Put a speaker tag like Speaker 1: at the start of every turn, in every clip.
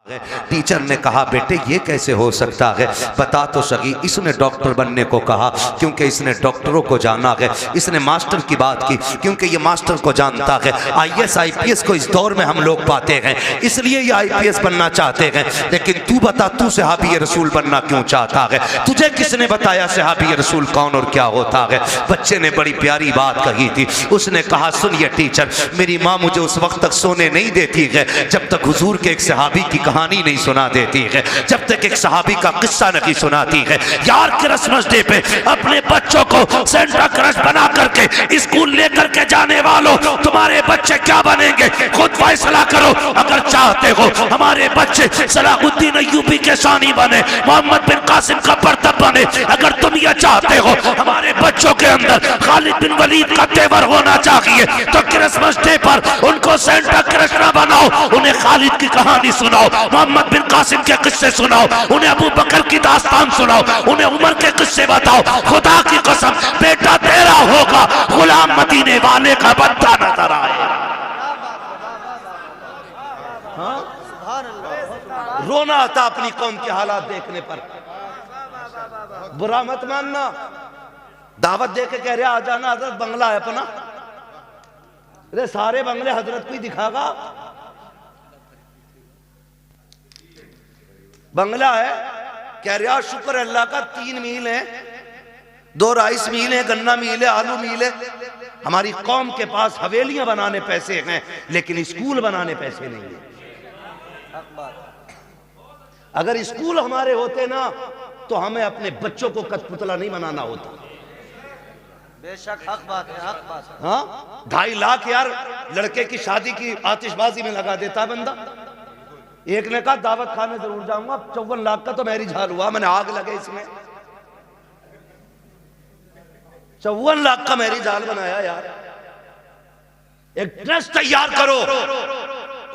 Speaker 1: Teacher ने कहा बेटे ये कैसे हो सकता है, बता तो सही। इसने डॉक्टर बनने को कहा क्योंकि इसने डॉक्टरों को जाना है। इसने मास्टर की बात की क्योंकि ये मास्टर को जानता है। आईएएस आईपीएस को इस दौर में हम लोग पाते हैं, इसलिए ये आईपीएस बनना चाहते हैं। लेकिन तू बता, तू सहाबी रसूल बनना क्यों चाहता है? तुझे किसने बताया सहाबी रसूल कौन और क्या होता है? बच्चे ने बड़ी प्यारी बात कही थी। उसने कहा सुनिए टीचर, मेरी माँ मुझे उस वक्त तक सोने नहीं देती है जब तक हुजूर के एक सहाबी की कहानी नहीं सुना देती है, जब तक एक सहाबी का किस्सा नहीं सुनाती है। यार क्रिसमस डे पे अपने बच्चों को सेंटा क्रश बना करके स्कूल लेकर के जाने वालों, तुम्हारे बच्चे क्या बनेंगे खुद फैसला करो। अगर चाहते हो हमारे बच्चे सलाहुद्दीन अय्यूबी के शानी बने, मोहम्मद बिन कासिम का बर्तब बने, अगर तुम यह चाहते हो हमारे बच्चों के अंदर खालिद बिन वलीद का तेवर होना चाहिए, तो क्रिसमस डे पर उनको सेंटा क्रश ना बनाओ, उन्हें खालिद की कहानी सुनाओ, मोहम्मद बिन कासिम के किस्से सुनाओ, उन्हें अबू बकर की दास्तान सुनाओ, उन्हें उमर के किस्से बताओ। खुदा की कसम बेटा तेरा होगा, गुलाम मदीने वाले का बच्चा नजर आए। रोना आता अपनी कौम के हालात देखने पर। बुरा मत मानना, दावत दे के कह रहे आ जाना, हजरत बंगला है अपना। अरे सारे बंगले हजरत को ही दिखागा। बंगला है, कह रहा शुक्र अल्लाह का 3 मील है, 2 राइस मील है, गन्ना मील है, आलू मील है। हमारी कौम के पास हवेलियां बनाने पैसे हैं लेकिन स्कूल बनाने पैसे नहीं है। अगर स्कूल हमारे होते ना तो हमें अपने बच्चों को कठपुतला नहीं बनाना होता।
Speaker 2: बेशक हक बात है, हक बात है।
Speaker 1: हाँ 2.5 लाख यार लड़के की शादी की आतिशबाजी में लगा देता है बंदा। एक ने कहा दावत खाने जरूर जाऊंगा, 54 लाख का तो मैरिज हाल हुआ, मैंने आग लगे इसमें। 54 लाख का मैरिज हाल बनाया यार। एक ट्रस्ट तैयार करो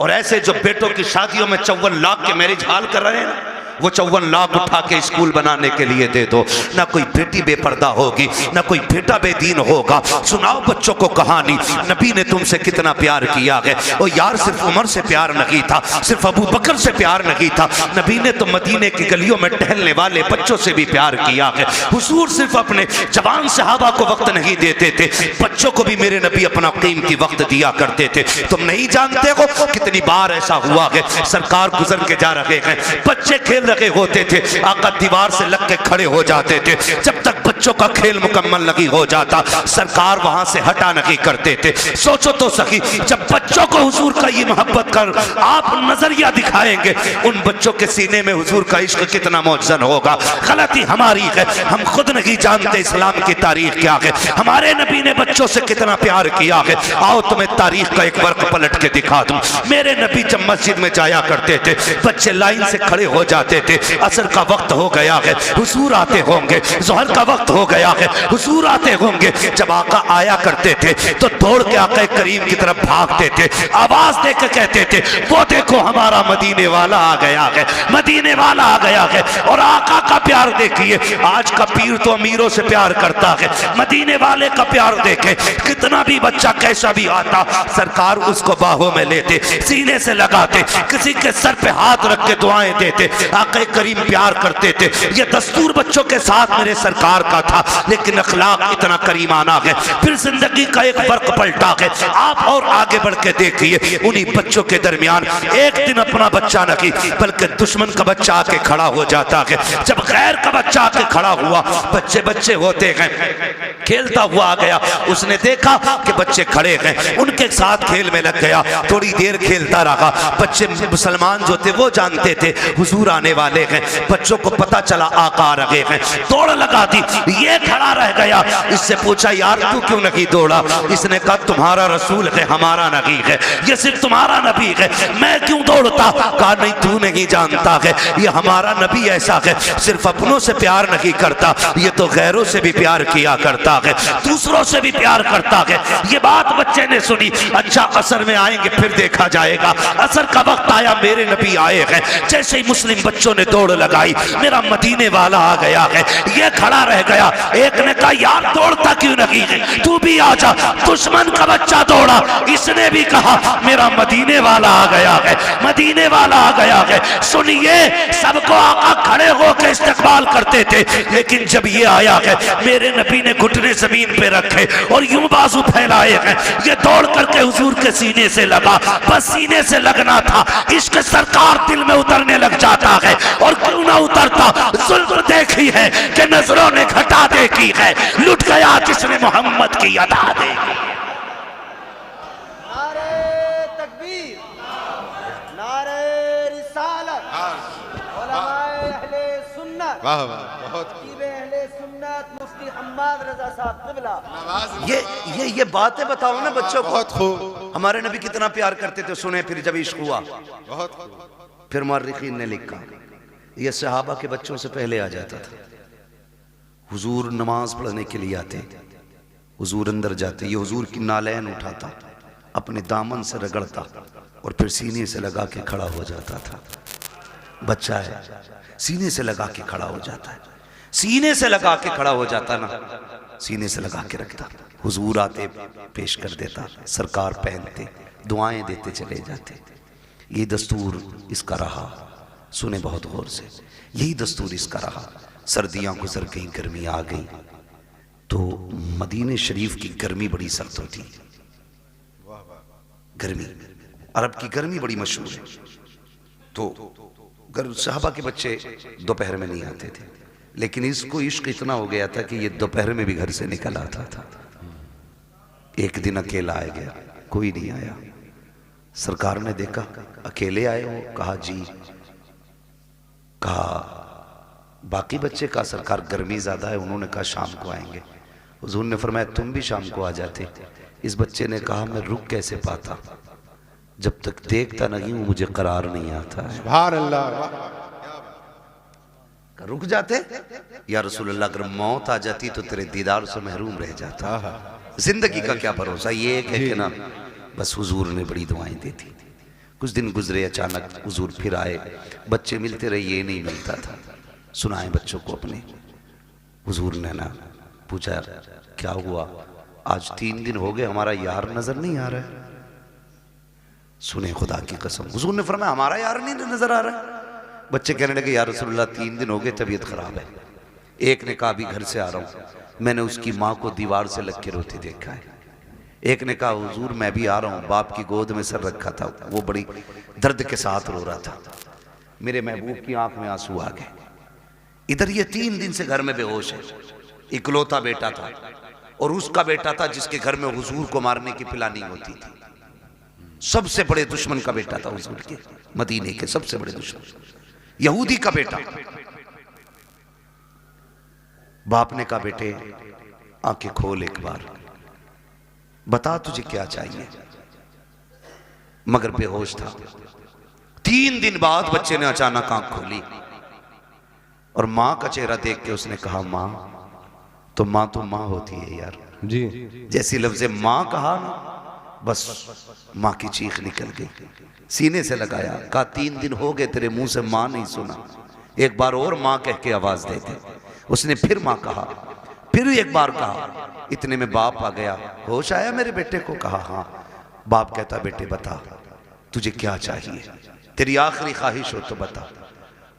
Speaker 1: और ऐसे जो बेटों की शादियों में 54 लाख के मैरिज हाल कर रहे हैं वो 54 लाख उठा के स्कूल बनाने के लिए दे दो। ना कोई बेटी बेपर्दा होगी, ना कोई बेटा बेदीन होगा। सुनाओ बच्चों को कहानी, नबी ने तुमसे कितना प्यार किया है। और यार सिर्फ उमर से प्यार नहीं था, सिर्फ अबू बकर से प्यार नहीं था, नबी ने तो मदीने की गलियों में टहलने वाले बच्चों से भी प्यार किया है। हुजूर सिर्फ अपने जवान सहाबा को वक्त नहीं देते थे, बच्चों को भी मेरे नबी अपना कीमती वक्त दिया करते थे। तुम नहीं जानते हो कितनी बार ऐसा हुआ है, सरकार गुजर के जा रहे हैं, बच्चे खेल रहे होते थे, आका दीवार से लग के खड़े हो जाते थे। जब तक बच्चों का खेल मुकम्मल नहीं हो जाता सरकार वहां से हटा नहीं करते थे। सोचो तो सही, जब बच्चों को हुजूर का ये मोहब्बत कर आप नजरिया दिखाएंगे, उन बच्चों के सीने में हुजूर का इश्क कितना मौजन होगा। गलती हमारी है, हम खुद नहीं जानते इस्लाम की तारीख क्या है, हमारे नबी ने बच्चों से कितना प्यार किया है। आओ तुम्हें तारीख का एक वर्क पलट के दिखा दूं। मेरे नबी जब मस्जिद में जाया करते थे, बच्चे लाइन से खड़े हो जाते थे, असर का वक्त हो गया है, हुजूर आते होंगे, जोहर का वक्त हो गया है, हुजूर आते होंगे। जब आका आया करते थे तो दौड़ के आका करीम की तरफ भागते थे, आवाज दे के कहते थे वो देखो हमारा मदीने वाला आ गया है, मदीने वाला आ गया है। और आका का प्यार देखिए, आज का पीर तो अमीरों से प्यार करता है, मदीने वाले का प्यार देखे, कितना भी बच्चा कैसा भी आता सरकार उसको बाहों में लेते, सीने से लगाते, किसी के सर पे हाथ रख के दुआएं देते। आका करीम प्यार करते थे, ये दस्तूर बच्चों के साथ मेरे सरकार का था, लेकिन अखलाक इतना करीमाना है। फिर जिंदगी का एक फर्क पलटा है, आप और आगे बढ़ के देखिए, उन्हीं बच्चों के दरमियान एक दिन अपना बच्चा नहीं बल्कि दुश्मन का बच्चा आके खड़ा हो जाता है। जब गैर का बच्चा आके खड़ा हुआ, बच्चे बच्चे होते हैं, खेलता हुआ आ गया, उसने देखा कि बच्चे खड़े हैं, उनके साथ खेल में लग गया, थोड़ी देर खेलता रहा। बच्चे मुसलमान जो थे वो जानते थे हुजूर आने वाले हैं, बच्चों को पता चला आका आ रहे हैं, दौड़ लगा दी, ये खड़ा रह गया। इससे पूछा यार तू क्यों नहीं दौड़ा? इसने कहा तुम्हारा रसूल है, हमारा नबी है, ये सिर्फ तुम्हारा नबी है, मैं क्यों दौड़ता? कहा नहीं तू नहीं जानता है, ये हमारा नबी ऐसा है, सिर्फ अपनों से प्यार नहीं करता, ये तो गैरों से भी प्यार किया करता है, दूसरों से भी प्यार करता है। ये बात बच्चे ने सुनी। अच्छा असर में आएंगे फिर देखा जाएगा। असर का वक्त आया, मेरे नबी आए हैं। जैसे ही मुस्लिम बच्चों ने दौड़ लगाई, मेरा मदीने वाला आ गया है। ये खड़ा रह गया। एक ने कहा यार दौड़ता क्यों नहीं है, तू भी आ जा। दुश्मन का बच्चा दौड़ा, इसने भी कहा मेरा मदीने वाला आ गया है, मदीने वाला आ गया है। सुनिए, सबको आका खड़े होकर इस्तकबाल करते थे, लेकिन जब ये आया है मेरे नबी ने घुटने जमीन पे रखे और यूं बाजू फैलाए हैं। ये दौड़ करके हुजूर के सीने से लगा। बस सीने से लगना था, इश्क सरकार दिल में उतरने लग जाता है। और क्यों ना उतरता, जुल्म देखी है कि नजरों ने घटा देखी है। लुट गया जिसने मोहम्मद की अदा देखी।
Speaker 2: नारे तकबीर, नारे रिसालत, उलमाए अहले सुन्नत,
Speaker 3: वाह वाह, बहुत
Speaker 2: खतीब अहले सुन्नत मुफ्ती हम्माद रजा साहब क़िबला।
Speaker 1: ये बातें बताओ ना बच्चों को।
Speaker 3: बहुत खूब,
Speaker 1: हमारे नबी कितना प्यार करते थे, सुने फिर जब इश्क हुआ।
Speaker 3: बहुत खूब।
Speaker 1: फिर मुअर्रिखीन ने लिखा, ये सहाबा के बच्चों से पहले आ जाता था। हुजूर नमाज पढ़ने के लिए आते, हुजूर अंदर जाते, ये हुजूर की नालैन उठाता, अपने दामन से रगड़ता और फिर सीने से लगा के खड़ा हो जाता था। बच्चा है, सीने से लगा के खड़ा हो जाता है, सीने से लगा के खड़ा हो जाता ना, सीने से लगा के रखता। हुजूर आते पेश कर देता, सरकार पहनते, दुआएं देते चले जाते। ये दस्तूर इसका रहा। सुने बहुत गौर से, यही दस्तूर इसका रहा। सर्दियां गुजर गई, गर्मी आ गई, तो मदीने शरीफ की गर्मी बड़ी सख्त होती। गर्मी, अरब की गर्मी बड़ी मशहूर है। तो सहाबा के बच्चे दोपहर में नहीं आते थे, लेकिन इसको इश्क इतना हो गया था कि ये दोपहर में भी घर से निकल आता था। एक दिन अकेला आ गया, कोई नहीं आया। सरकार ने देखा अकेले आए हो, कहा जी। कहा बाकी बच्चे, का सरकार गर्मी ज्यादा है। उन्होंने कहा शाम को आएंगे। हुजूर ने फरमाया तुम भी शाम को आ जाते। इस बच्चे ने कहा मैं रुक कैसे पाता, जब तक देखता नहीं हूं मुझे करार नहीं आता है।
Speaker 3: सुभान अल्लाह।
Speaker 1: रुक जाते या रसूल अल्लाह, अगर मौत आ जाती तो तेरे दीदार से महरूम रह जाता। जिंदगी का क्या भरोसा। ये एक है कि ना, बस हुजूर ने बड़ी दुआएं दी थी। कुछ दिन गुजरे, अचानक हुजूर फिर आए। बच्चे मिलते रहे, ये नहीं मिलता था। सुनाए बच्चों को अपने। हुजूर ने ना पूछा क्या हुआ, आज 3 दिन हो गए हमारा यार नजर नहीं आ रहा है। सुने खुदा की कसम, हुजूर ने फरमाया हमारा यार नहीं नजर आ रहा है। बच्चे कहने लगे या रसूलल्लाह 3 दिन हो गए, तबीयत खराब है। एक ने कहा अभी घर से आ रहा हूं, मैंने उसकी माँ को दीवार से लग के रोते देखा है। एक ने कहा हुजूर मैं भी आ रहा हूँ, बाप की गोद में सर रखा था, वो बड़ी दर्द के साथ रो रहा था, मेरे महबूब की आंख में आंसू आ गए। इधर ये 3 दिन से घर में बेहोश है। इकलौता बेटा था, और उसका बेटा था जिसके घर में हुजूर को मारने की प्लानिंग होती थी। सबसे बड़े दुश्मन का बेटा था हुजूर के, मदीने के सबसे बड़े दुश्मन, यहूदी का बेटा। बाप ने कहा बेटे आंखें खोल एक बार, बता तुझे क्या चाहिए। मगर बेहोश था। 3 दिन बाद बच्चे ने अचानक आंख खोली और मां का चेहरा देख के उसने कहा मां तो मां होती है यार
Speaker 3: जी।
Speaker 1: जैसी लफ्ज़े मां कहा ना, बस मां की चीख निकल गई। सीने से लगाया, कहा 3 दिन हो गए तेरे मुंह से मां नहीं सुना, एक बार और मां कह के आवाज दे दे। उसने फिर मां कहा, फिर एक बार कहा। इतने में बाप आ गया। होश आया मेरे बेटे को? कहा हाँ। बाप कहता बेटे बता तुझे क्या चाहिए, तेरी आखिरी ख्वाहिश हो तो बता।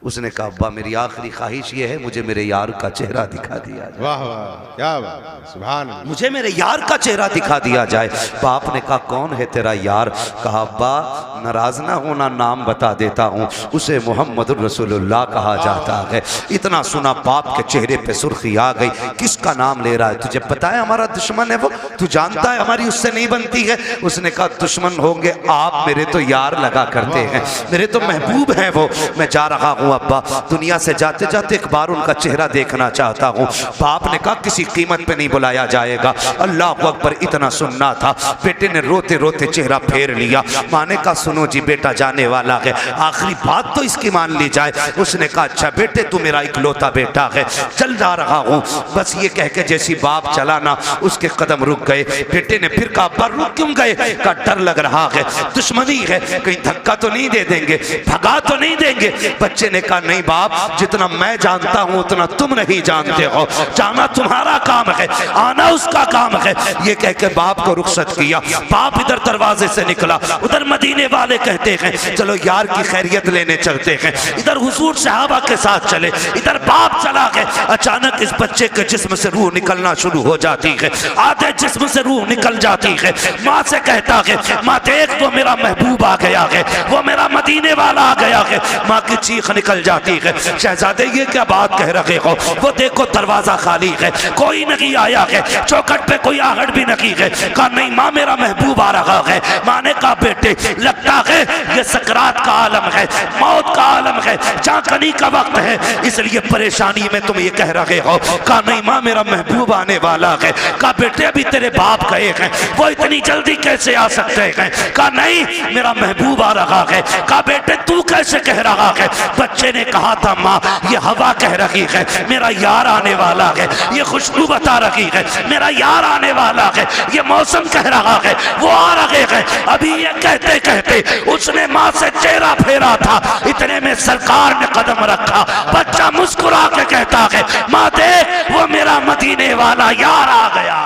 Speaker 1: उसने कहा अब्बा मेरी आखिरी ख्वाहिश ये है मुझे मेरे यार का चेहरा दिखा दिया जाए।
Speaker 3: वाह वाह, क्या बात, सुभान अल्लाह।
Speaker 1: मुझे मेरे यार का चेहरा दिखा दिया जाए। बाप ने कहा कौन है तेरा यार? कहा अब्बा नाराज ना होना, नाम बता देता हूँ, उसे मोहम्मद रसूलुल्लाह कहा जाता है। इतना सुना बाप के चेहरे पे सुर्खी आ गई। किसका नाम ले रहा है? तुझे पता है हमारा दुश्मन है वो, तू जानता है हमारी उससे नहीं बनती है। उसने कहा दुश्मन होंगे आप, मेरे तो यार लगा करते हैं, मेरे तो महबूब हैं वो। मैं जा रहा हूँ अब्बा, दुनिया से जाते जाते एक बार उनका चेहरा देखना चाहता हूँ। बाप ने कहा किसी कीमत पे नहीं बुलाया जाएगा। अल्लाह अकबर, इतना सुनना था। बेटे ने रोते रोते चेहरा फेर लिया। माँ ने कहा सुनो जी, बेटा जाने वाला है, आखिरी बात तो इसकी मान ली जाए। उसने कहा अच्छा बेटे, तू मेरा इकलौता बेटा है, चल जा रहा हूँ। बस ये कह के जैसी बाप चला ना, उसके कदम रुक गए। बेटे ने फिर कहा पर रुक क्यों गए? का डर लग रहा है, दुश्मनी है, कहीं धक्का तो नहीं दे देंगे, भगा तो नहीं देंगे। बच्चे ने कहा नहीं बाप, जितना मैं जानता हूँ उतना तुम नहीं जानते हो। जाना तुम्हारा काम है, आना उसका काम है। ये कह के बाप को रुखसत किया। बाप इधर दरवाजे से निकला, उधर मदीने वाले कहते हैं चलो यार की खैरियत लेने चलते हैं। इधर हुजूर सहाबा के साथ चले, इधर बाप चला गए। अचानक इस बच्चे के जिस्म से रूह निकलना शुरू हो जाती है, आधे जिस्म से रूह निकल जाती है। माँ से कहता है माँ देख वो मेरा महबूब आ गया है, वो मेरा मदीने वाला आ गया है। माँ की चीख निकल जाती है, शहजादे ये क्या बात कह रहे हो? वो देखो दरवाजा खाली है, कोई नहीं आया है, चौखट पे कोई आहट भी नहीं है। कहा नहीं माँ, मेरा महबूब आ रहा है। माँ ने कहा बेटे लगता है ये सकरात का आलम है, मौत का आलम है, चाकनी का वक्त है, इसलिए परेशानी में तुम ये कह रहे हो। कहा नहीं माँ, मेरा महबूब आने वाला है। कहा बेटे अभी तेरे बाप गए हैं, वो इतनी जल्दी कैसे आ सकते हैं? कहा नहीं, मेरा महबूब आ रहा है। कहा बेटे तू कैसे कह रहा है? बच्चे ने कहा था माँ, ये हवा कह रही है मेरा यार आने वाला है, ये खुशबू बता रही है मेरा यार आने वाला है, ये मौसम कह रहा है वो आ रहे हैं। अभी ये कहते कहते उसने माँ से चेहरा फेरा था, इतने में सरकार ने कदम रखा। बच्चा मुस्कुरा के कहता है माँ देख वो मेरा मदीने वाला यार आ गया।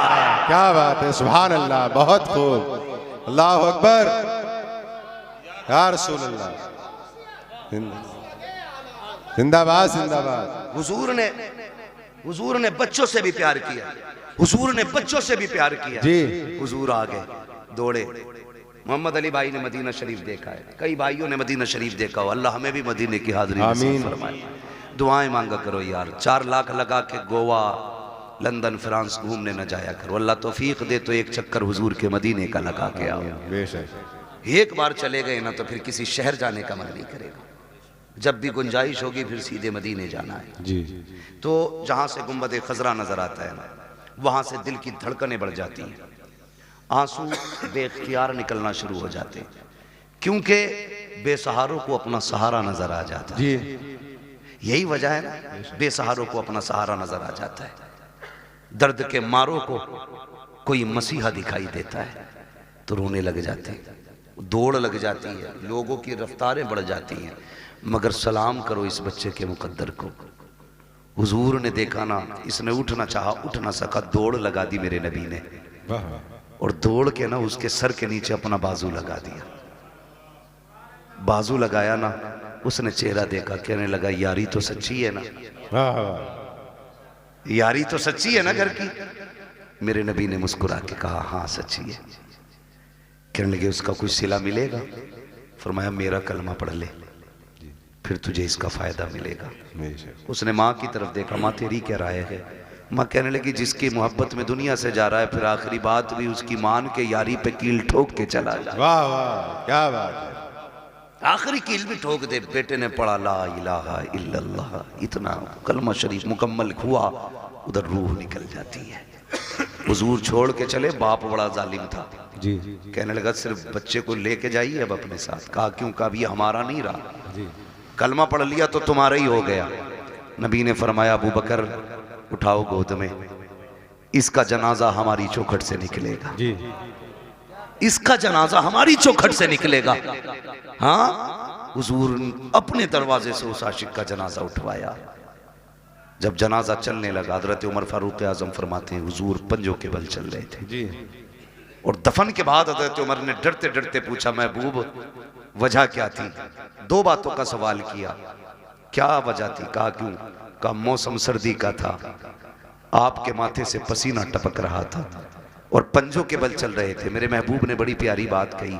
Speaker 3: क्या बात है, सुभान अल्लाह, बहुत खूब, अल्लाह अकबर, या रसूल अल्लाह, जिंदाबाद जिंदाबाद।
Speaker 1: हुजूर ने बच्चों से भी प्यार किया, हुजूर ने बच्चों से भी प्यार किया
Speaker 3: जी।
Speaker 1: हुजूर आ गए, दौड़े। मोहम्मद अली भाई ने मदीना शरीफ देखा है, कई भाइयों ने मदीना शरीफ देखा हो। अल्लाह हमें भी मदीने की हाजिरी नसीब फरमाए। दुआएं मांगा करो यार, 4 लाख लगा के गोवा, लंदन, फ्रांस घूमने न जाया करो। अल्लाह तौफीक दे तो एक चक्कर हुजूर के मदीने का लगा के आओ।
Speaker 3: बेशक
Speaker 1: एक बार चले गए ना तो फिर किसी शहर जाने का मन नहीं करेगा। जब भी गुंजाइश होगी फिर सीधे मदीने जाना है
Speaker 3: जी।
Speaker 1: तो जहाँ से गुंबद खजरा नजर आता है ना, वहाँ से दिल की धड़कनें बढ़ जाती हैं, आंसू बेख्तियार निकलना शुरू हो जाते हैं, क्योंकि बेसहारों को अपना सहारा नजर आ जाता है। यही वजह है ना, बेसहारों को अपना सहारा नजर आ जाता है। दर्द के मारों को कोई मसीहा दिखाई देता है तो रोने लग जाते हैं, दौड़ लग जाती है, लोगों की रफ्तारें बढ़ जाती हैं। मगर सलाम करो इस बच्चे के मुकद्दर को। हुजूर ने देखा ना, इसने उठना चाहा, उठ ना सका, दौड़ लगा दी मेरे नबी ने, और दौड़ के ना उसके सर के नीचे अपना बाजू लगा दिया। बाजू लगाया ना, उसने चेहरा देखा, कहने लगा यारी तो सच्ची है ना, यारी तो सच्ची है ना घर की। मेरे नबी ने मुस्कुरा के कहा हाँ सच्ची है। कहने लगे उसका कुछ सिला मिलेगा? फरमाया मेरा कलमा पढ़ ले, फिर तुझे इसका फायदा मिलेगा। उसने माँ की तरफ देखा, माँ तेरी क्या राय है? माँ कहने लगी जिसकी मोहब्बत में दुनिया से जा रहा है, फिर आखिरी बात भी उसकी मान के यारी पे कील ठोक के चला जाए।
Speaker 3: वाह वाह, क्या बात है,
Speaker 1: आखिरी कील भी ठोक दे। बेटे ने पढ़ा ला इलाहा इल्लल्लाह, इतना कलमा शरीफ मुकम्मल हुआ, उधर रूह निकल जाती है। हुजूर छोड़ के चले, बाप बड़ा जालिम था
Speaker 3: जी।
Speaker 1: कहने लगा सिर्फ बच्चे को लेके जाइए अब अपने साथ। कहा क्यों? कहा ये हमारा नहीं रहा
Speaker 3: जी।
Speaker 1: कलमा पढ़ लिया तो तुम्हारा ही हो गया। नबी ने फरमाया अबू बकर उठाओ गोद में, इसका जनाजा हमारी चौखट से निकलेगा
Speaker 3: जी।
Speaker 1: इसका जनाजा हमारी चौखट से निकलेगा। हाँ, हुजूर अपने दरवाजे से उस आशिक का जनाजा उठवाया। जब जनाजा चलने लगा, हजरत उमर फारूक आजम फरमाते हैं हुजूर पंजों के बल चल रहे थे
Speaker 3: जी।
Speaker 1: और दफन के बाद हजरत उमर ने डरते डरते पूछा महबूब वजह क्या थी? 2 बातों का सवाल किया। क्या वजह थी? कहा क्यों? का मौसम सर्दी का था, आपके माथे से पसीना टपक रहा था और पंजों के बल चल रहे थे। मेरे महबूब ने बड़ी प्यारी बात कही,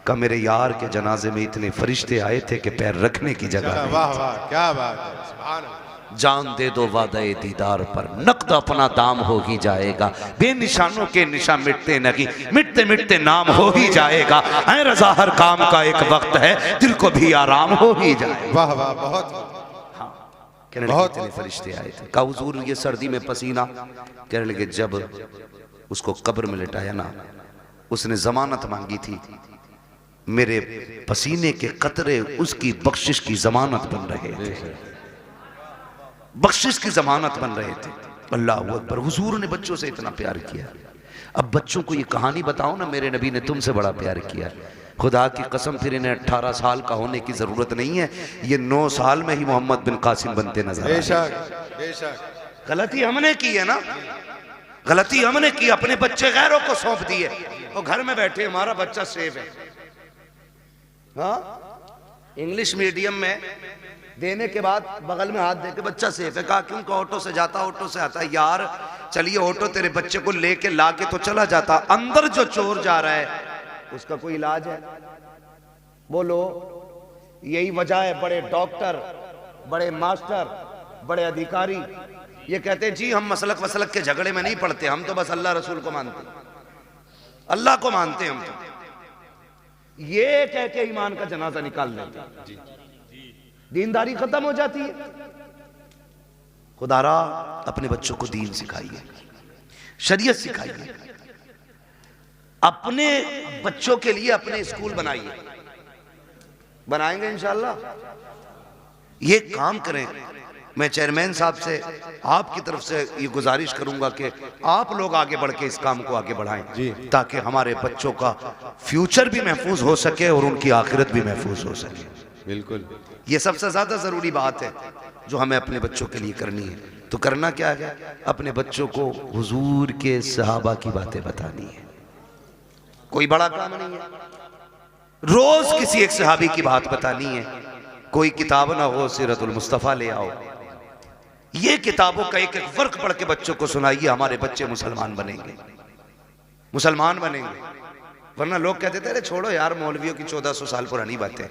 Speaker 1: का मेरे यार के जनाजे में इतने फरिश्ते आए थे कि पैर रखने की जगह नहीं।
Speaker 3: वाह वाह, क्या बात है, सुभान अल्लाह।
Speaker 1: जान दे दो वादे दीदार पर, नकद अपना दाम हो ही जाएगा। बेनिशानों के निशान मिटते नहीं, मिटते मिटते नाम हो ही जाएगा। ऐ रज़ा हर काम का एक वक्त है, दिल को भी आराम हो ही जाएगा।
Speaker 3: वाह वाह, बहुत
Speaker 1: कहने लगे इतने फरिश्ते आए थे। कहा हुजूर ये सर्दी में पसीना, कहने लगे जब उसको कब्र में लिटाया ना, उसने जमानत मांगी थी, मेरे पसीने के कतरे उसकी बख्शिश की जमानत बन रहे थे, बख्शिश की जमानत बन रहे थे। अल्लाह अकबर। हुजूर ने बच्चों से इतना प्यार किया। अब बच्चों को ये कहानी बताओ ना, मेरे नबी ने तुमसे बड़ा प्यार किया। खुदा की कसम फिर इन्हें 18 साल का होने की जरूरत नहीं है, ये 9 साल में ही मोहम्मद बिन कासिम बनते नजर आए।
Speaker 3: बेशक बेशक।
Speaker 1: गलती हमने की है ना, गलती हमने की, अपने बच्चे गैरों को सौंप दिए और घर में बैठे हमारा बच्चा सेफ है। हाँ, इंग्लिश मीडियम में देने के बाद बगल में हाथ देके बच्चा सेफ है। कहा क्यों? ऑटो से जाता, ऑटो से आता। यार चलिए ऑटो तेरे बच्चे को लेके लाके तो चला जाता, अंदर जो चोर जा रहा है उसका कोई इलाज है? बोलो। यही वजह है बड़े डॉक्टर, बड़े मास्टर, बड़े अधिकारी ये कहते हैं जी हम मसलक वसलक के झगड़े में नहीं पड़ते, हम तो बस अल्लाह रसूल को मानते, अल्लाह को मानते हम तो। ये कह के ईमान का जनाजा निकाल देते, दीनदारी खत्म हो जाती है। खुदारा अपने बच्चों को दीन सिखाइए, शरीयत सिखाइए, अपने बच्चों के लिए अपने स्कूल बनाइए। बनाएंगे इंशाअल्लाह, ये काम करें। मैं चेयरमैन साहब से आपकी तरफ से ये गुजारिश करूंगा कि आप लोग आगे बढ़ के इस काम को आगे बढ़ाएं, ताकि हमारे बच्चों का फ्यूचर भी महफूज हो सके और उनकी आखिरत भी महफूज हो सके।
Speaker 3: बिल्कुल,
Speaker 1: ये सबसे ज्यादा जरूरी बात है जो हमें अपने बच्चों के लिए करनी है। तो करना क्या है? अपने बच्चों को हुजूर के सहाबा की बातें बतानी है। कोई बड़ा काम नहीं है, रोज किसी एक सहाबी की बात बतानी है। कोई किताब ना हो, सीरतुल मुस्तफा ले आओ, ये किताबों का एक एक वर्क पढ़ के बच्चों को सुनाइए। हमारे बच्चे मुसलमान बनेंगे, मुसलमान बनेंगे। वरना लोग कहते थे अरे छोड़ो यार, मौलवियों की 1400 साल पुरानी बातें,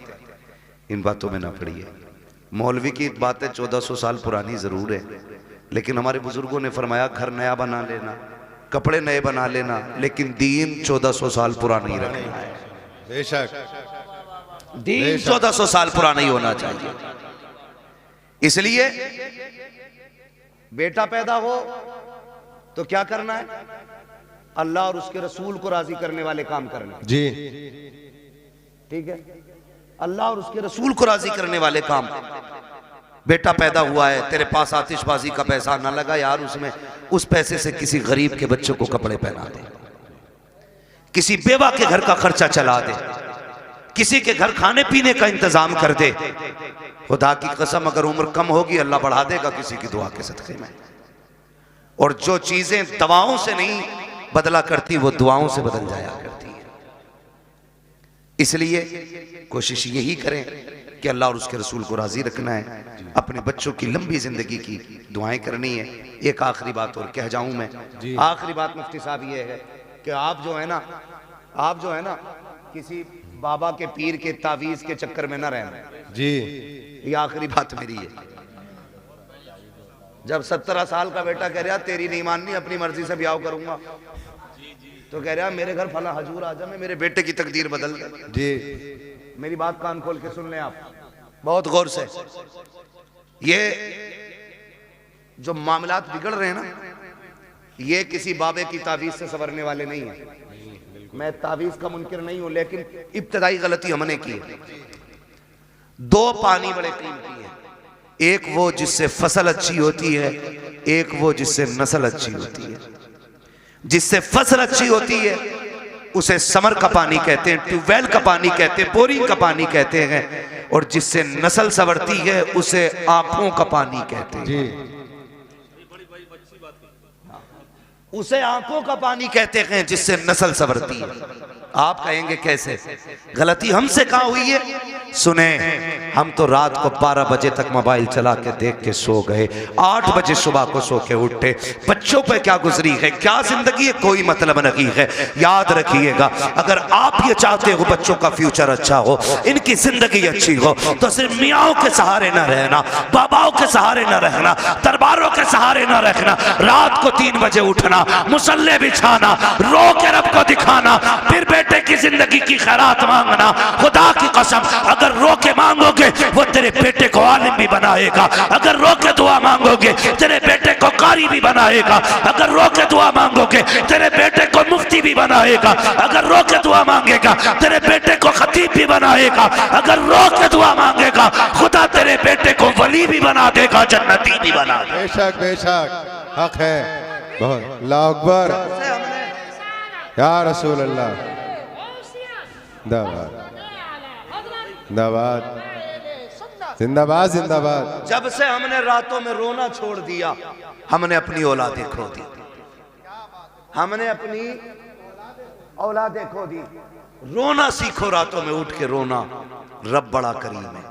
Speaker 1: इन बातों में ना पड़िए। मौलवी की बातें 1400 साल पुरानी जरूर है, लेकिन हमारे बुजुर्गों ने फरमाया घर नया बना लेना, कपड़े नए बना लेना, लेकिन दीन 1400 साल पुराना ही रखना है।
Speaker 3: बेशक,
Speaker 1: दीन 1400 साल पुराना ही होना चाहिए। इसलिए बेटा पैदा हो तो क्या करना है? अल्लाह और उसके रसूल को राजी करने वाले काम करने।
Speaker 3: जी
Speaker 1: ठीक है, अल्लाह और उसके रसूल को राजी करने वाले काम। बेटा पैदा हुआ है, तेरे पास आतिशबाजी का पैसा ना लगा यार, उसमें उस पैसे से किसी गरीब के बच्चों को कपड़े पहना दे, किसी बेवा के घर का खर्चा चला दे, किसी के घर खाने पीने का इंतजाम कर दे। खुदा की कसम अगर उम्र कम होगी अल्लाह बढ़ा देगा किसी की दुआ के सदके में। और जो चीजें दवाओं से नहीं बदला करती वो दुआओं से बदल जाया करती है। इसलिए कोशिश यही करें कि अल्लाह और उसके रसूल को राजी रखना है, अपने बच्चों की लंबी जिंदगी की दुआएं करनी है। एक आखिरी बात और कह जाऊं मैं, आखिरी बात मुफ्ती साहब ये है कि आप जो है ना किसी बाबा के पीर के तावीज के चक्कर में ना रहना
Speaker 3: जी।
Speaker 1: ये आखिरी बात मेरी है। जब 17 साल का बेटा कह रहा तेरी नहीं माननी, अपनी मर्जी से ब्याह करूंगा, तो कह रहा मेरे घर फला हजूर आ जा, मैं मेरे बेटे की तकदीर बदल दे।
Speaker 3: जी,
Speaker 1: मेरी बात कान खोल के सुन लें आप बहुत गौर से। ये जो मामलात बिगड़ रहे हैं ना, ये किसी बाबे की तावीज से संवरने वाले नहीं है। मैं तावीज का मुनकिर नहीं हूं, लेकिन इब्तदाई गलती हमने की है। 2 पानी बड़े कीमती हैं, एक वो जिससे फसल अच्छी होती है, एक वो जिससे नस्ल अच्छी होती है। जिससे फसल अच्छी होती है उसे समर का पानी कहते हैं, ट्यूबवेल का पानी कहते हैं, बोरिंग का पानी कहते हैं, और जिससे नस्ल संवरती है उसे आंखों का पानी कहते हैं। उसे आंखों का पानी कहते हैं जिससे नस्ल संवरती है। आप कहेंगे कैसे? गलती हमसे कहां हुई है? सुने, हम तो रात को 12 बजे तक मोबाइल चला के देख के सो गए, 8 बजे सुबह को सो के उठे। बच्चों पे क्या गुजरी है, क्या जिंदगी है, कोई मतलब नहीं है। याद रखिएगा, अगर आप ये चाहते हो बच्चों का फ्यूचर अच्छा हो, इनकी जिंदगी अच्छी हो, तो सिर्फ मियाओं के सहारे न रहना, बाबाओं के सहारे न रहना, दरबारों के सहारे न रहना। रात को 3 बजे उठना, मुसल्ले बिछाना, रो के रब को दिखाना, फिर बेटे की जिंदगी की खैरात मांगना। खुदा की कसम अगर रो के मांगोगे वो तेरे बेटे को आलिम भी बनाएगा। अगर रो के दुआ मांगोगे तेरे बेटे को कारी भी बनाएगा। अगर रो के दुआ मांगोगे तेरे बेटे को मुफ्ती भी बनाएगा। अगर रो के दुआ मांगेगा तेरे बेटे को खतीब भी बनाएगा। अगर रो के दुआ मांगेगा खुदा तेरे बेटे को वली भी बना देगा, जन्नती भी बना देगा।
Speaker 3: बेशक बेशक हक है बहुत। अल्लाह अकबर या रसूल अल्लाह। जिंदाबाद जिंदाबाद जिंदाबाद जिंदाबाद।
Speaker 1: जब से हमने रातों में रोना छोड़ दिया हमने अपनी औलादें खो दी। हमने अपनी औलादें खो दी। रोना सीखो, रातों में उठ के रोना। रब बड़ा करीम है,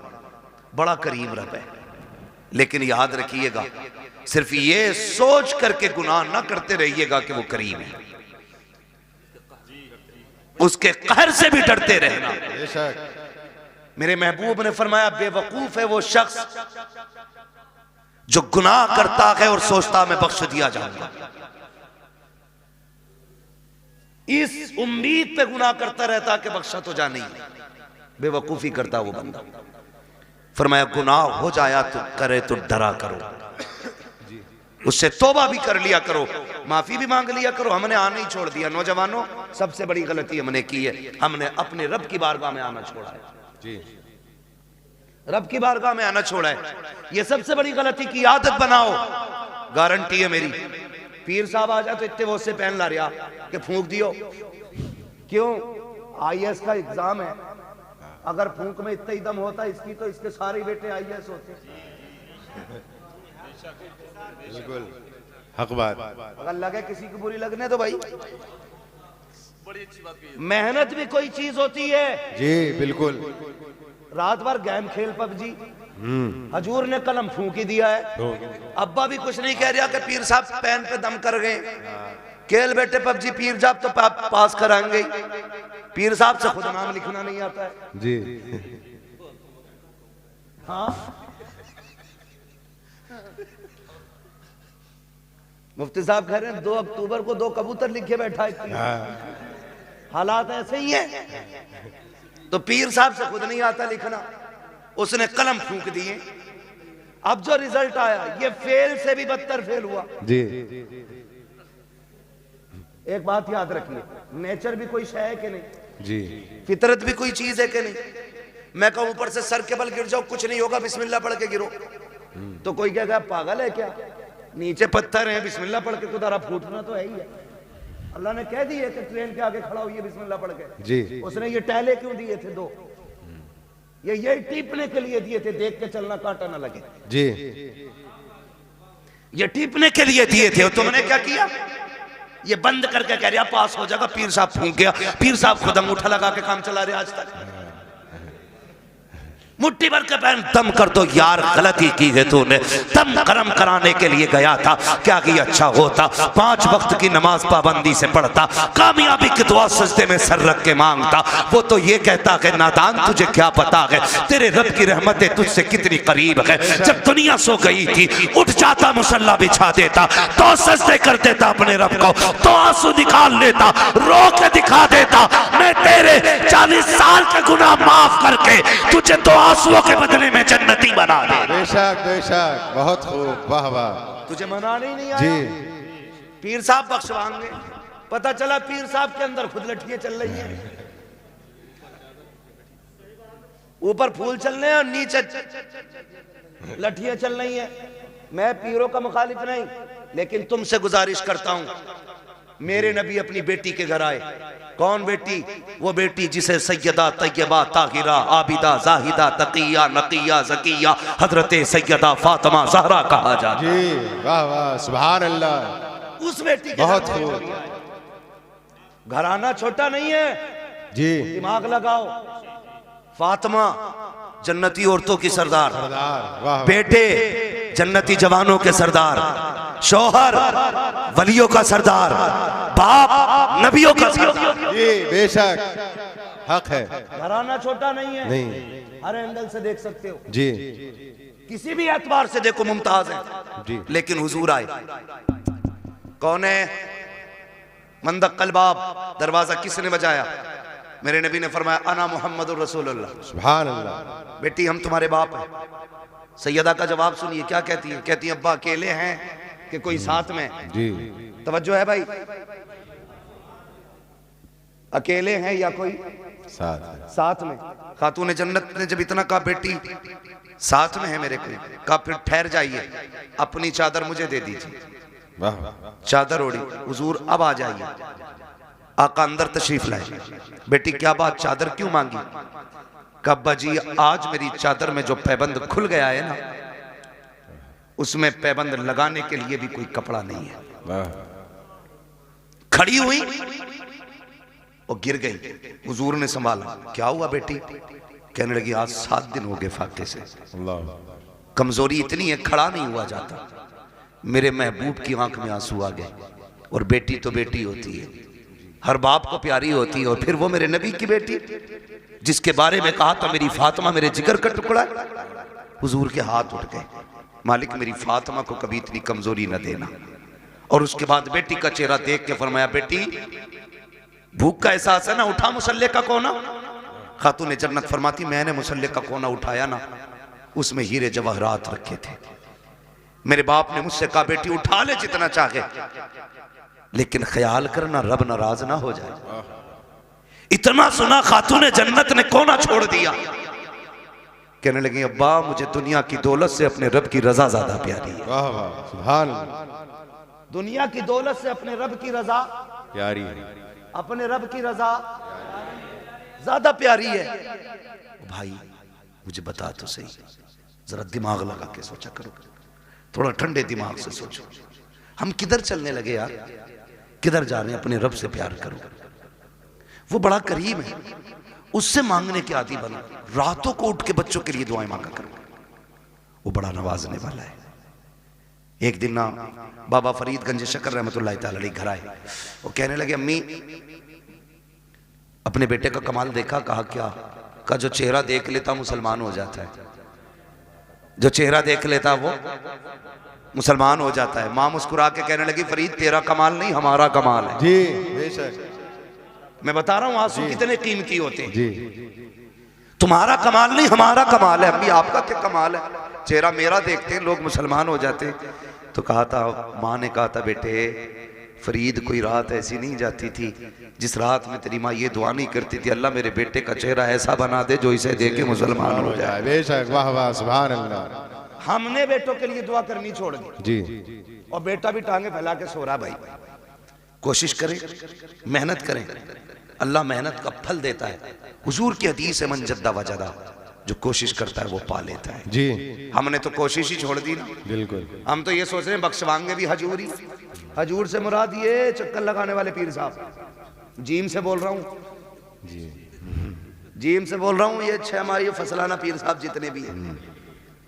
Speaker 1: बड़ा करीम रब है। लेकिन याद रखिएगा सिर्फ ये सोच करके गुनाह ना करते रहिएगा कि वो करीम है, उसके कहर से भी डरते रहना।
Speaker 3: बेशक
Speaker 1: मेरे महबूब ने फरमाया बेवकूफ है वो शख्स जो गुनाह करता है और सोचता मैं बख्श दिया जाऊंगा। इस उम्मीद पे गुनाह करता रहता कि बख्शा तो जाने ही, बेवकूफी करता वो बंदा। फरमाया गुनाह हो जाया तो करे तो डरा करो, उससे तौबा भी कर लिया करो, माफी भी मांग लिया करो। हमने आना ही छोड़ दिया। नौजवानों, सबसे बड़ी गलती हमने की है, हमने अपने रब की बारगाह में आना छोड़ा है
Speaker 3: जी।
Speaker 1: रब की बारगाह में आना छोड़ा है। ये सबसे बड़ी गलती की आदत बनाओ। गारंटी है मेरी, पीर साहब आ जाए तो इतने वो से पहन ला रहा कि फूंक दियो। क्यों? IAS का एग्जाम है, अगर फूंक में इतना ही दम होता इसकी तो इसके सारे बेटे IAS होते।
Speaker 3: बिल्कुल हक बात।
Speaker 1: अगर लगे किसी की बुरी लगने तो भाई, बड़ी अच्छी बात कही। मेहनत भी कोई चीज होती है
Speaker 3: जी बिल्कुल।
Speaker 1: रात भर गेम खेल PUBG, हजूर ने कलम फूंक ही दिया है। अब्बा भी कुछ नहीं कह रहा कि पीर साहब पैन पे दम कर गए, खेल बेटे PUBG, पीर साहब तो पास कराएंगे। पीर साहब से खुद नाम लिखना नहीं आता है
Speaker 3: जी।
Speaker 1: हाँ, मुफ्ती साहब कह रहे हैं 2 अक्टूबर को 2 कबूतर लिखे बैठा है। हालात ऐसे ही है। तो पीर साहब से खुद नहीं आता लिखना, उसने कलम फूंक दिए। अब जो रिजल्ट आया ये फेल से भी बदतर फेल हुआ
Speaker 3: जी।
Speaker 1: एक बात याद रखिए, नेचर भी कोई शय है कि नहीं,
Speaker 3: जी।
Speaker 1: फितरत भी कोई चीज है कि नहीं। मैं कहूं ऊपर से सर के बल गिर जाओ, कुछ नहीं होगा, बिस्मिल्लाह पढ़ के गिरो, तो कोई कहेगा पागल है क्या? नीचे पत्थर है, बिस्मिल्लाह पढ़ के कुदारा फूटना तो है ही है। अल्लाह ने कह दिया कि ट्रेन के आगे खड़ा हुई बिस्मिल्लाह पढ़ के
Speaker 3: जी।
Speaker 1: उसने ये टहले क्यों दिए थे 2? ये टीपने के लिए दिए थे, देख के चलना कांटा ना लगे
Speaker 3: जी।
Speaker 1: ये टीपने के लिए दिए थे। तुमने क्या किया? ये बंद करके कह रहा पास हो जाएगा। पीर साहब फूंक गया। पीर साहब खुद अंगूठा लगा के काम चला रहे आज तक। मुट्ठी भर के पहन दम कर दो यार, गलती की है तूने। दम करम कराने के लिए गया था, क्या कि अच्छा होता 5 वक्त की नमाज पाबंदी से पढ़ता, कामयाबी की दुआ सजदे में सर रख के मांगता। वो तो ये कहता कि नादान तुझे क्या पता है तेरे रब की रहमतें तुझसे कितनी करीब है। जब दुनिया सो गई थी उठ जाता, मुसल्ला बिछा देता, तो सजदे कर देता अपने रब को, तो आंसू निकाल लेता, रो के दिखा देता मैं तेरे 40 साल के गुनाह माफ करके तुझे तो आंसुओं के बदले में जन्नती बना दे।
Speaker 3: बेशक बेशक, बहुत खूब, वाह वाह।
Speaker 1: तुझे मनाने ही नहीं आया
Speaker 3: जी।
Speaker 1: पीर साहब बख्शवाएंगे। पता चला पीर साहब के अंदर खुद लठियां चल रही हैं, ऊपर फूल चल रहे हैं और नीचे लठियां चल रही हैं। मैं पीरों का मुखालिफ नहीं, लेकिन तुमसे गुजारिश करता हूं, मेरे नबी अपनी बेटी के घर आए। कौन बेटी? वो बेटी जिसे सैयदा तैयबा ताहिरा आबिदा जाहिदा तकिया नकिया जकिया हजरत सैयदा फातिमा ज़हरा कहा जाता है।
Speaker 3: जी वाह वाह, सुभान अल्लाह।
Speaker 1: उस बेटी के
Speaker 3: बहुत
Speaker 1: घर
Speaker 3: खूब।
Speaker 1: घराना छोटा नहीं है
Speaker 3: जी।
Speaker 1: दिमाग लगाओ। फातिमा जन्नती औरतों की सरदार,
Speaker 3: सरदार, वाह।
Speaker 1: बेटे जन्नती जवानों के सरदार, शौहर वलियों का सरदार, बाप नबियों का सरदार।
Speaker 3: जी बेशक हक है।
Speaker 1: घराना छोटा नहीं है,
Speaker 3: नहीं।
Speaker 1: हर एंगल से देख सकते हो,
Speaker 3: जी
Speaker 1: किसी भी एतबार से देखो मुमताज है।
Speaker 3: जी।
Speaker 1: लेकिन हुजूर आए। कौन है? मंदक कलबाब। दरवाजा किसने बजाया? मेरे नबी ने फरमाया अना मुहम्मदुर रसूलुल्लाह,
Speaker 3: सुभान अल्लाह।
Speaker 1: बेटी हम तुम्हारे बाप हैं। सैयदा का जवाब सुनिए क्या कहती है। कहती है अब्बा अकेले हैं कि कोई साथ में?
Speaker 3: जी
Speaker 1: तवज्जो है भाई, अकेले हैं या कोई साथ में? खातून जन्नत ने जब इतना कहा बेटी साथ में है मेरे कोई, कहा फिर ठहर जाइए, अपनी चादर मुझे दे दीजिए।
Speaker 3: वाह।
Speaker 1: चादर ओढ़ी, हुजूर अब आ जाइए। आका अंदर तशरीफ लाए। बेटी क्या बात, चादर क्यों मांगी? कब्बा जी आज मेरी चादर में जो पैबंद खुल गया है ना, उसमें पैबंद लगाने के लिए भी कोई कपड़ा नहीं है।
Speaker 3: वाह।
Speaker 1: खड़ी हुई और गिर गई। हुजूर ने संभाला। क्या हुआ बेटी? कहने लगी आज 7 दिन हो गए फाके से,
Speaker 3: अल्लाह।
Speaker 1: कमजोरी इतनी है खड़ा नहीं हुआ जाता। मेरे महबूब की आंख में आंसू आ गए। और बेटी तो बेटी होती है, हर बाप को प्यारी होती है, और फिर वो मेरे नबी की बेटी जिसके बारे में कहा था मेरी फातिमा मेरे जिगर का टुकड़ा है। हुजूर के हाथ उठ गए, मालिक मेरी फातिमा को कभी इतनी कमजोरी न देना। और उसके बाद बेटी का चेहरा देख के फरमाया बेटी भूख का एहसास है ना, उठा मुसल्ले का कोना। खातून जन्नत फरमाती मैंने मुसल्ले का कोना उठाया ना, उसमें हीरे जवाहरात रखे थे। मेरे बाप ने मुझसे कहा बेटी उठा ले जितना चाहे, लेकिन ख्याल करना रब नाराज ना हो जाए। इतना सुना खातून जन्नत ने कोना छोड़ दिया। कहने लगी अब्बा मुझे दुनिया की दौलत से अपने रब की रजा ज्यादा प्यारी है।
Speaker 3: वाह वाह, सुभान अल्लाह।
Speaker 1: दुनिया की दौलत से अपने रब की रजा
Speaker 3: प्यारी है,
Speaker 1: अपने रब की रजा ज्यादा प्यारी है। भाई मुझे बता तो सही, जरा दिमाग लगा के सोचा करो, थोड़ा ठंडे दिमाग से सोचो। हम किधर चलने लगे यार, किधर जा रहे हैं? अपने रब से प्यार करो, वो बड़ा करीब है, उससे मांगने के आदी बनो। रातों को उठ के बच्चों के लिए दुआएं मांगा करो, वो बड़ा नवाजने वाला है। एक दिन ना बाबा फरीदगंज शकर रहमतुल्लाह तआला अलैह घर आए। वो कहने लगे अम्मी अपने बेटे का कमाल देखा? कहा क्या? का जो चेहरा देख लेता मुसलमान हो जाता है, जो चेहरा देख लेता वो मुसलमान हो जाता है। मां मुस्कुरा के कहने लगी फरीद तेरा कमाल नहीं हमारा कमाल है।
Speaker 3: जी बेशक,
Speaker 1: मैं बता रहा हूं आंसू कितने कीमती होते हैं।
Speaker 3: जी
Speaker 1: तुम्हारा कमाल नहीं हमारा कमाल है। अम्मी आपका क्या कमाल है? चेहरा मेरा देखते हैं लोग मुसलमान हो जाते। तो कहा था, माँ ने कहा था बेटे फरीद कोई रात ऐसी नहीं जाती थी जिस रात में तेरी माँ ये दुआ नहीं करती थी अल्लाह मेरे बेटे का चेहरा ऐसा बना दे जो इसे देख के मुसलमान हो जाए।
Speaker 3: बेशक, वाह वाह, सुभान अल्लाह।
Speaker 1: हमने बेटों के लिए दुआ करनी छोड़ दी
Speaker 3: जी।
Speaker 1: और बेटा भी टांगे फैला के सो रहा। भाई कोशिश करें, मेहनत करें, अल्लाह मेहनत का फल देता है। हुजूर की हदीस है मन जद्दा वजदा, जो कोशिश करता है वो पा लेता है।
Speaker 3: जी
Speaker 1: हमने तो कोशिश ही छोड़ दी ना।
Speaker 3: बिल्कुल।
Speaker 1: हम तो ये सोच रहे हैं बख्शवाएंगे भी हजूर ही। हजूर से मुराद ये चक्कर लगाने वाले पीर साहब, जीम से बोल रहा हूँ
Speaker 3: जी,
Speaker 1: जीम से बोल रहा हूँ। ये 6 माही फसलाना पीर साहब जितने भी हैं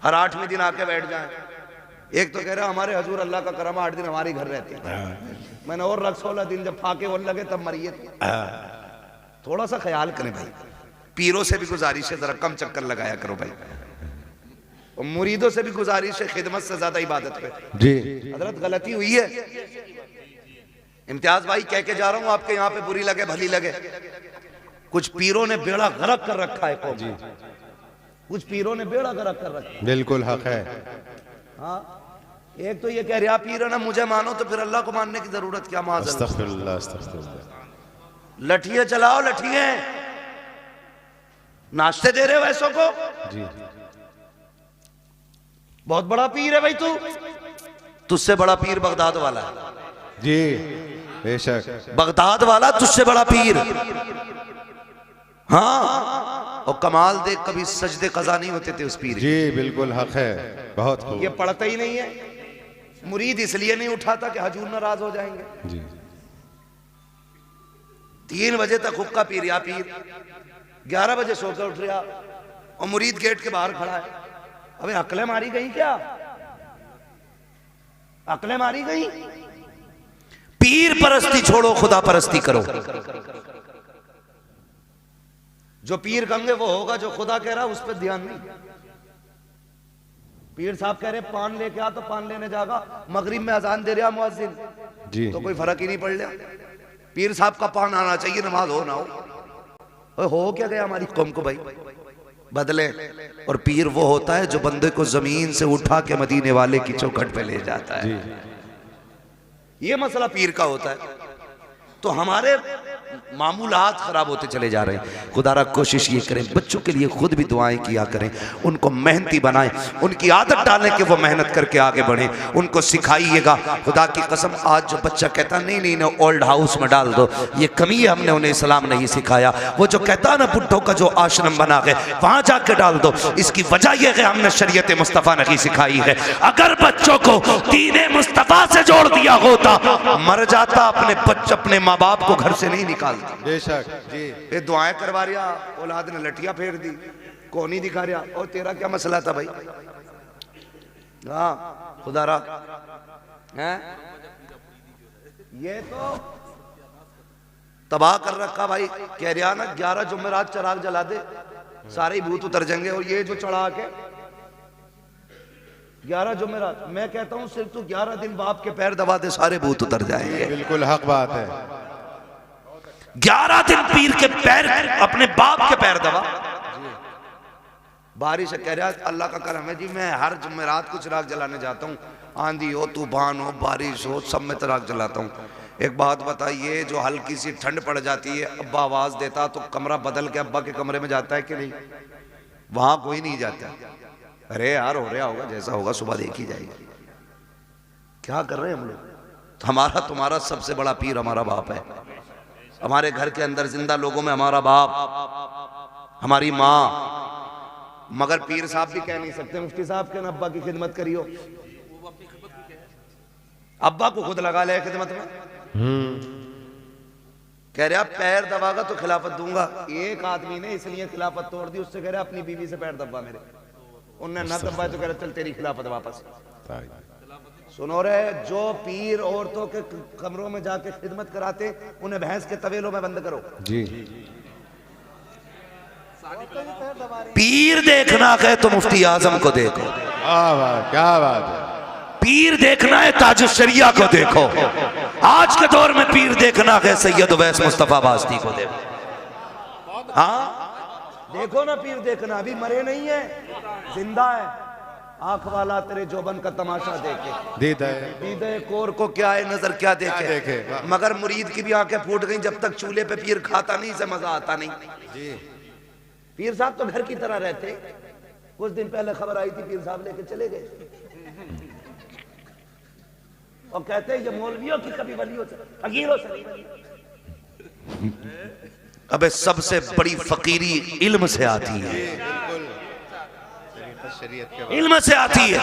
Speaker 1: हर 8वें दिन आके बैठ जाएं। एक तो कह रहा हमारे हजूर अल्लाह का करम 8 दिन हमारे घर रहते हैं। मैंने और रख 16 दिन जब फाके होने लगे तब मरिए। थोड़ा सा ख्याल करें भाई, पीरों से भी गुजारिश है जरा कम चक्कर लगाया करो भाई, और मुरीदों से भी गुजारिश है खिदमत से ज्यादा इबादत पे।
Speaker 3: जी
Speaker 1: हजरत गलती हुई है। इम्तियाज भाई कह के जा रहा हूं, आपके यहाँ पे बुरी लगे भली लगे, कुछ पीरों ने बेड़ा गरक कर रखा है कौम जी, कुछ पीरों ने बेड़ा गरक कर रखा है।
Speaker 3: बिल्कुल हक है।
Speaker 1: हाँ, एक तो ये कह रहा पीर है ना मुझे मानो तो फिर अल्लाह को मानने की जरूरत क्या? माज़अल्लाह,
Speaker 3: अस्तगफिरुल्लाह, अस्तगफिरुल्लाह।
Speaker 1: लठिए चलाओ, लठिए नाश्ते दे रहे हो ऐसों को।
Speaker 3: जी
Speaker 1: बहुत बड़ा पीर है भाई तू, तुझसे बड़ा पीर बगदाद वाला है।
Speaker 3: जी बेशक,
Speaker 1: बगदाद वाला तुझसे बड़ा पीर। हाँ, और कमाल देख कभी सजदे कज़ा नहीं होते थे उस पीर।
Speaker 3: जी बिल्कुल हक है, बहुत खूब।
Speaker 1: ये पढ़ता ही नहीं है। मुरीद इसलिए नहीं उठाता कि हजूर नाराज हो जाएंगे।
Speaker 3: जी
Speaker 1: 3 बजे तक हुक्का पी रहा पीर, 11 बजे सोकर उठ रहा, और मुरीद गेट के बाहर खड़ा है। अबे अकलें मारी गई क्या? अकलें मारी गई? पीर परस्ती छोड़ो, खुदा परस्ती करो। जो पीर कहेंगे वो होगा, जो खुदा कह रहा उस पर ध्यान नहीं। पीर साहब कह रहे पान लेके आ तो पान लेने जागा, मगरिब में अजान दे रहा मुअज्जिन
Speaker 3: जी
Speaker 1: तो कोई फर्क ही नहीं पड़ रहा। पीर साहब का पान आना चाहिए, नमाज हो ना हो। हो क्या गया हमारी कौम को भाई, बदले। और पीर वो होता है जो बंदे को जमीन से उठा के मदीने वाले की चौखट पे ले जाता है। ये मसला पीर का होता है। तो हमारे मामूलात खराब होते चले जा रहे हैं। खुदारा कोशिश ये करें बच्चों के लिए खुद भी दुआएं किया करें, उनको मेहनती बनाएं, उनकी आदत डालें कि वो मेहनत करके आगे बढ़े, उनको सिखाइएगा। खुदा की कसम आज जो बच्चा कहता नहीं नहीं ना ओल्ड हाउस में डाल दो, ये कमी है, हमने उन्हें इस्लाम नहीं सिखाया। वो जो कहता ना बुढ़ों का जो आश्रम बना गए वहां जाके डाल दो, इसकी वजह यह है हमने शरीयत मुस्तफ़ा नहीं सिखाई है। अगर बच्चों को दीन मुस्तफ़ा से जोड़ दिया होता मर जाता, अपने बच्चे अपने माँ बाप को घर से नहीं निकालता।
Speaker 3: बेशक जी।
Speaker 1: ये दुआएं करवा रिया, औलाद ने लठिया फेर दी, कौन ही दिखा रिया। और तेरा क्या मसला था भाई? हाँ खुदारा है, ये तो तबाह कर रखा भाई। कह रहा ना 11 जुमेरात चराग जला दे सारे ही भूत उतर जाएंगे। और ये जो चढ़ा के 11 जुमेरात, मैं कहता हूं सिर्फ तू 11 दिन बाप के पैर दबा दे सारे भूत उतर जाएंगे।
Speaker 3: बिल्कुल हक बात है।
Speaker 1: 11 दिन पीर के पैर, अपने बाप के पैर दबा। बारिश कह रहा अल्लाह का करम है जी, मैं हर जुमेरात को चिराग जलाने जाता हूँ, आंधी हो तूफान हो बारिश हो सब में चिराग जलाता हूँ। एक बात बताइए, जो हल्की सी ठंड पड़ जाती है अब्बा आवाज देता तो कमरा बदल के अब्बा के कमरे में जाता है कि नहीं? वहां कोई नहीं जाता। अरे यार हो रहा होगा, जैसा होगा सुबह देखी जाएगी। क्या कर रहे हैं हम लोग? हमारा तुम्हारा सबसे बड़ा पीर हमारा बाप है। हमारे घर के अंदर जिंदा लोगों में हमारा बाप, हमारी माँ। मगर पीर साहब भी कह नहीं सकते मुफ्ती साहब के ना अब्बा की खिदमत करियो। अब्बा को खुद लगा ले खिदमत में। कह रहा पैर दबागा तो खिलाफत दूंगा। एक आदमी ने इसलिए खिलाफत तोड़ दी, उससे कह रहा अपनी बीवी से पैर दबा मेरे, उनने न दबाया तो कह रहा चल तेरी खिलाफत वापस। सुनो रे, जो पीर औरतों के कमरों में जाके खिदमत कराते उन्हें भैंस के तवेलों में बंद करो
Speaker 3: जी।
Speaker 1: पीर देखना है तो मुफ्ती आजम को देखो।
Speaker 3: क्या बात है।
Speaker 1: पीर देखना है ताज शरिया को देखो। आज के दौर में पीर देखना है सैयद उवैस मुस्तफा बास्ती को देखो। हाँ देखो ना, पीर देखना, अभी मरे नहीं है, जिंदा है। आंख वाला तेरे जोबन का तमाशा देखे, दीदे कोर को क्या है नजर क्या देखे। मगर मुरीद की भी आंखें फूट गई, जब तक चूल्हे पे पीर खाता नहीं से मजा आता नहीं जी। पीर साहब तो घर की तरह रहते। कुछ दिन पहले खबर आई थी पीर साहब लेके चले गए और कहते हैं ये मौलवियों की कभी वलियों से फकीरों से नहीं। अबे सबसे बड़ी फकीरी इल्म से आती है, इल्म से आती है।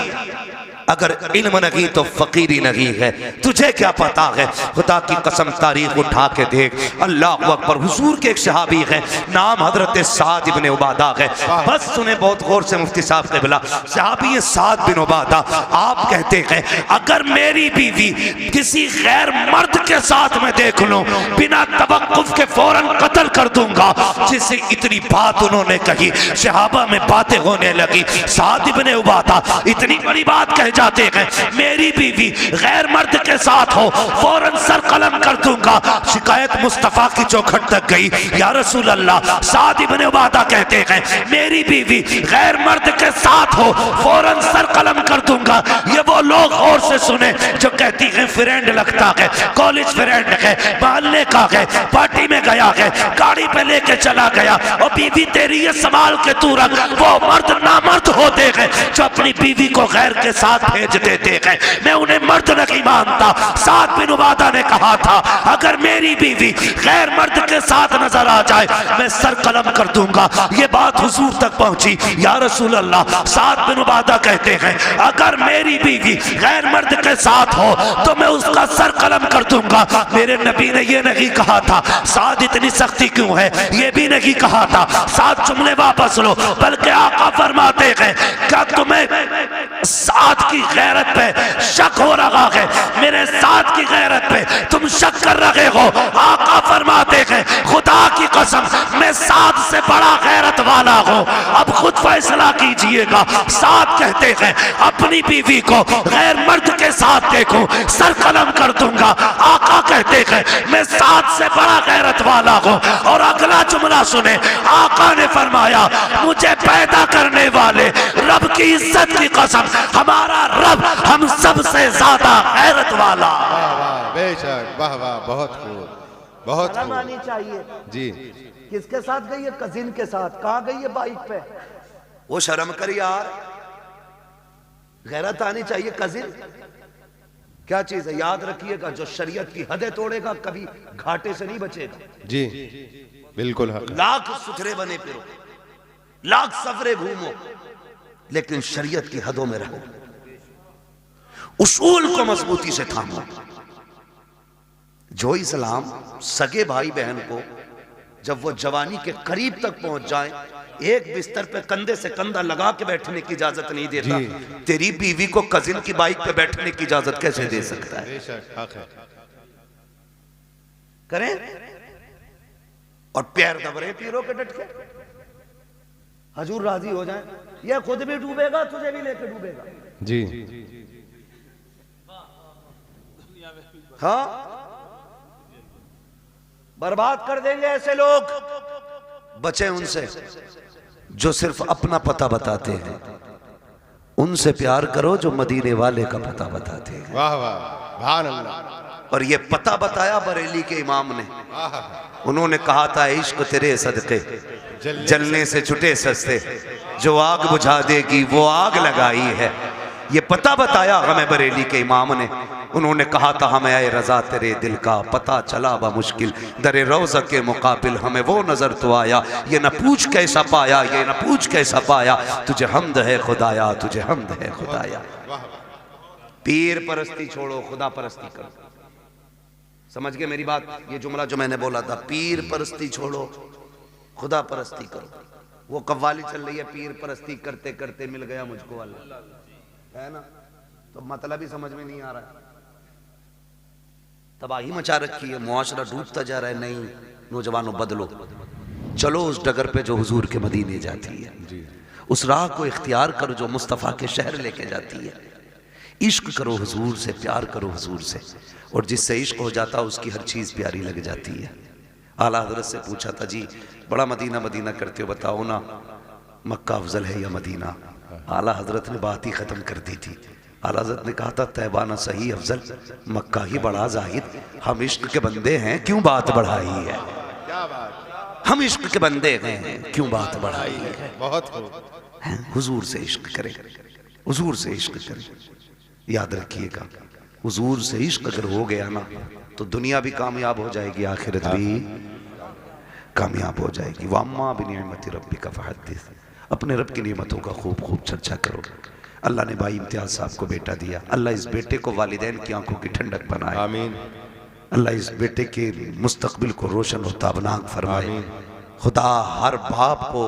Speaker 1: अगर इल्म नहीं तो फकीरी नहीं है। तुझे क्या पता है? खुदा की कसम तारीख उठा के देख। अल्लाह अकबर। हुजूर के एक सहाबी है, नाम हजरत साद इब्ने उबादा है। बस सुने बहुत गौर से मुफ्ती साहब से बोला, सहाबी है साद बिन उबादा। आप कहते हैं अगर मेरी बीवी किसी गैर मर्द के साथ में देख लूं, बिना तवक्कुफ के फौरन कत्ल कर दूंगा। जिसे इतनी बात उन्होंने कही, सहाबा में बातें होने लगी। साद इब्ने उबादा इतनी बड़ी बात कह जाते हैं, मेरी बीवी गैर मर्द के साथ हो फौरन सर कलम कर दूंगा। शिकायत मुस्तफा की चौखट तक गई, या रसूल अल्लाह। साद इब्ने उबादा कहते हैं मेरी बीवी गैर मर्द के साथ हो फौरन सर कलम कर दूंगा। ये वो लोग और से सुने जो कहती है फ्रेंड लगता है, कॉलेज फ्रेंड है, मोहल्ले का है, पार्टी में गया है, गाड़ी पे लेके चला गया और बीवी तेरी ये संभाल के तू रख। वो मर्द नामर्द होते हैं जो अपनी बीवी को गैर के साथ भेज देते हैं, मैं उन्हें मर्द नहीं मानता। साद बिन उबादा ने कहा था अगर मेरी बीवी गैर मर्द के साथ नजर आ जाए मैं सर कलम कर दूंगा। ये बात हुजूर तक पहुंची, या रसूल अल्लाह। साद बिन उबादा कहते हैं अगर मेरी बीवी गैर मर्द के साथ हो तो मैं उसका सर कलम कर दूंगा। मेरे नबी ने ये नहीं कहा था साद इतनी सख्ती क्यों है, ये भी नहीं कहा था। साद जुमले वापस लो, बल्कि आका फरमाते हैं क्या तुम्हें साद की गैरत पे शक हो रहा है, मेरे साथ की गैरत पे तुम शक कर रहे हो। आका फरमाते हैं खुदा की कसम मैं साथ से बड़ा गैरत वाला हूँ। अब खुद फैसला कीजिएगा। साथ कहते हैं अपनी बीवी को गैर मर्द के साथ देखूं सर कलम कर दूंगा। आका कहते हैं मैं साथ से बड़ा गैरत वाला हूँ। और अगला जुमला सुने, आका ने फरमाया मुझे पैदा करने वाले रब की इज्जत की कसम हमारा रब हम सबसे ज्यादा गैरत वाला।
Speaker 3: वाह वाह बेशक, वाह वाह, बहुत खूब, बहुत
Speaker 2: शर्म
Speaker 3: खूब।
Speaker 2: आनी चाहिए।
Speaker 3: जी
Speaker 2: किसके साथ गई है? कजिन के साथ। कहाँ गई है? बाइक पे।
Speaker 1: वो शर्म कर यार, गैरत आनी चाहिए। कजिन क्या चीज है? याद रखिएगा जो शरीयत की हदें तोड़ेगा कभी घाटे से नहीं बचेगा।
Speaker 3: जी बिल्कुल हक।
Speaker 1: लाख सुथरे बने फिरो, लाख सफरे घूमो, लेकिन शरीयत की हदों में रहो, उसूल को मजबूती से थामो। जो इस्लाम सगे भाई बहन को जब वो जवानी के करीब तक पहुंच जाए एक बिस्तर पे कंधे से कंधा लगा के बैठने की इजाजत नहीं देता, तेरी बीवी को कजिन की बाइक पे बैठने की इजाजत कैसे दे सकता है?
Speaker 3: बेशक हक है।
Speaker 1: करें और पैर दबरे पीरों के डट के हजूर राजी हो जाए। ये खुद भी डूबेगा, तुझे भी लेके डूबेगा।
Speaker 3: जी
Speaker 1: हाँ, बर्बाद कर देंगे ऐसे लोग। बचे उनसे जो सिर्फ अपना पता बताते हैं, उनसे प्यार करो जो मदीने वाले का पता बताते हैं।
Speaker 3: वाह वाह, सुभान अल्लाह।
Speaker 1: और ये पता बताया बरेली के इमाम ने। उन्होंने कहा था इश्क तेरे सदके जलने से छुटे सस्ते, जो आग बुझा देगी वो आग लगाई है। ये पता बताया हमें बरेली के इमाम ने। उन्होंने कहा था हमें आए रजा तेरे दिल का पता चला बा मुश्किल, दरे रोज़ा के मुकाबिल हमें वो नजर तो आया। ये न पूछ कैसा पाया, ये न पूछ कैसा पाया, तुझे हमद है खुदाया, तुझे हमद है खुदाया। पीर परस्ती छोड़ो, खुदा परस्ती करो। समझ गए मेरी बात? ये जुमला जो मैंने बोला था, पीर परस्ती छोड़ो खुदा परस्ती करो। वो कव्वाली चल रही है, पीर परस्ती करते करते मिल गया मुझको अल्लाह, है ना? तो मतलब ही समझ में नहीं आ रहा है। तबाही मचा रखी है, मुआशरा डूबता जा रहा है। नहीं नौजवानों बदलो, चलो उस डगर पे जो हुजूर के मदीने जाती है, उस राह को इख्तियार करो जो मुस्तफ़ा के शहर लेके जाती है। इश्क करो हुजूर से, प्यार करो हुजूर से, और जिससे इश्क हो जाता उसकी हर चीज़ प्यारी लग जाती है। आला हजरत से पूछा था जी बड़ा मदीना मदीना करते हो, बताओ ना मक्का अफजल है या मदीना? आला हजरत ने बात ही ख़त्म कर दी थी। आला हजरत ने कहा था तैबा ना सही अफजल, मक्का ही बड़ा जाहिद। हम इश्क के बंदे हैं क्यों बात बढ़ाई है?
Speaker 3: क्या बात,
Speaker 1: हम इश्क के बंदे हैं क्यों बात बढ़ाई है?
Speaker 3: बहुत खूब।
Speaker 1: हुजूर से इश्क करें, हुजूर से इश्क करें। याद रखिएगा हुजूर से इश्क अगर हो गया ना तो दुनिया भी कामयाब हो जाएगी, आखिरत भी कामयाब हो जाएगी। वम्मा बिनिअमति रब्बिका फहद्दिस, अपने रब की नेमतों का खूब खूब चर्चा करो। अल्लाह ने भाई इम्तियाज साहब को बेटा दिया, अल्लाह इस बेटे को वालिदैन की आंखों की ठंडक बनाए।
Speaker 3: आमीन।
Speaker 1: अल्लाह इस बेटे के मुस्तकबिल को रोशन और ताबनाक फरमाए। खुदा हर बाप को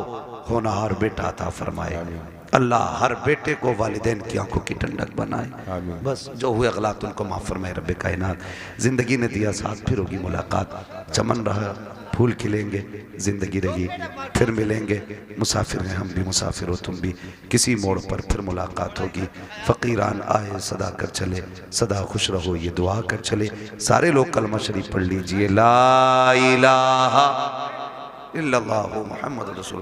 Speaker 1: होनहार बेटा अता फरमाए। अल्लाह हर बेटे को वालिदैन की आंखों की ठंडक बनाए। बस जो हुए गलत उनको माफ़ फरमाए रब्बे कायनात। ज़िंदगी ने दिया साथ, फिर होगी मुलाकात। चमन रहा फूल खिलेंगे, ज़िंदगी रही फिर मिलेंगे। मुसाफिर हैं हम भी, मुसाफिर हो तुम भी, किसी मोड़ पर फिर मुलाकात होगी। फ़कीरान आए सदा कर चले, सदा खुश रहो ये दुआ कर चले। सारे लोग कलमा शरीफ पढ़ लीजिए, ला इलाहा इल्लल्लाहु मुहम्मद रसूल।